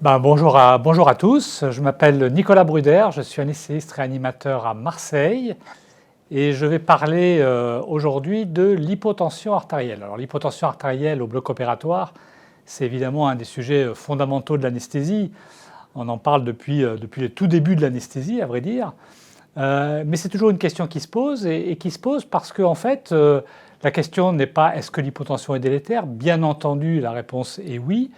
Bonjour à tous, je m'appelle Nicolas Bruder, je suis anesthésiste réanimateur à Marseille et je vais parler aujourd'hui de l'hypotension artérielle. Alors l'hypotension artérielle au bloc opératoire, c'est évidemment un des sujets fondamentaux de l'anesthésie. On en parle depuis le tout début de l'anesthésie, à vrai dire. Mais c'est toujours une question qui se pose et qui se pose parce qu'en fait, la question n'est pas est-ce que l'hypotension est délétère? Bien entendu, la réponse est oui.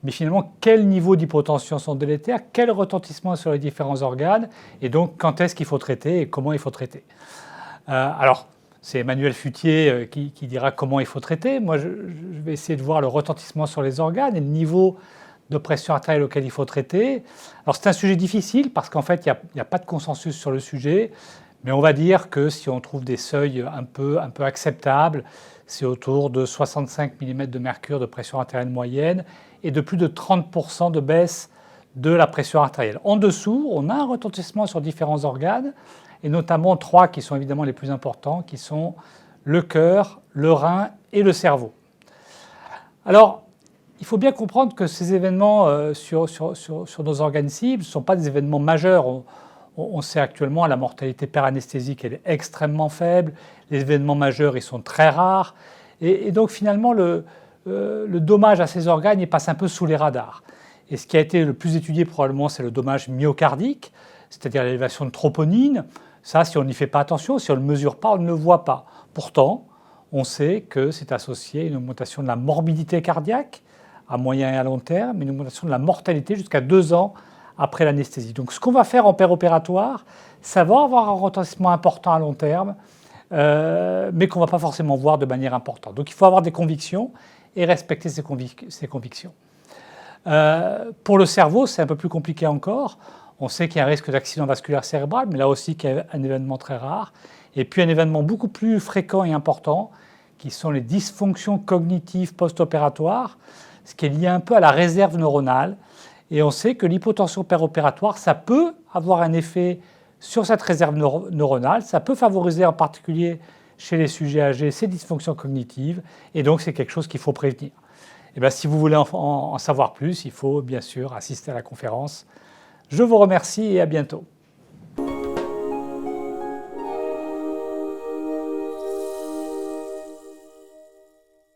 Mais finalement, quel niveau d'hypotension sont délétères, quel retentissement sur les différents organes, et donc quand est-ce qu'il faut traiter et comment il faut traiter. Alors, c'est Emmanuel Futtier qui dira comment il faut traiter. Moi, je vais essayer de voir le retentissement sur les organes et le niveau de pression artérielle auquel il faut traiter. Alors, c'est un sujet difficile parce qu'en fait, il n'y a pas de consensus sur le sujet, mais on va dire que si on trouve des seuils un peu acceptables, c'est autour de 65 mm de mercure de pression artérielle moyenne et de plus de 30% de baisse de la pression artérielle. En dessous, on a un retentissement sur différents organes, et notamment 3 qui sont évidemment les plus importants, qui sont le cœur, le rein et le cerveau. Alors, il faut bien comprendre que ces événements sur nos organes cibles ne sont pas des événements majeurs. On sait actuellement la mortalité peranesthésique elle est extrêmement faible, les événements majeurs ils sont très rares, et donc finalement le dommage à ces organes il passe un peu sous les radars. Et ce qui a été le plus étudié probablement c'est le dommage myocardique, c'est-à-dire l'élévation de troponine. Ça, si on n'y fait pas attention, si on ne le mesure pas, on ne le voit pas. Pourtant, on sait que c'est associé à une augmentation de la morbidité cardiaque à moyen et à long terme, une augmentation de la mortalité jusqu'à 2 ans après l'anesthésie. Donc ce qu'on va faire en péropératoire, ça va avoir un retentissement important à long terme, mais qu'on ne va pas forcément voir de manière importante. Donc il faut avoir des convictions et respecter ces convictions. Pour le cerveau, c'est un peu plus compliqué encore. On sait qu'il y a un risque d'accident vasculaire cérébral, mais là aussi qu'il y a un événement très rare. Et puis un événement beaucoup plus fréquent et important, qui sont les dysfonctions cognitives post-opératoires, ce qui est lié un peu à la réserve neuronale. Et on sait que l'hypotension péropératoire, ça peut avoir un effet sur cette réserve neuronale, ça peut favoriser en particulier chez les sujets âgés ces dysfonctions cognitives, et donc c'est quelque chose qu'il faut prévenir. Et bien, si vous voulez en savoir plus, il faut bien sûr assister à la conférence. Je vous remercie et à bientôt.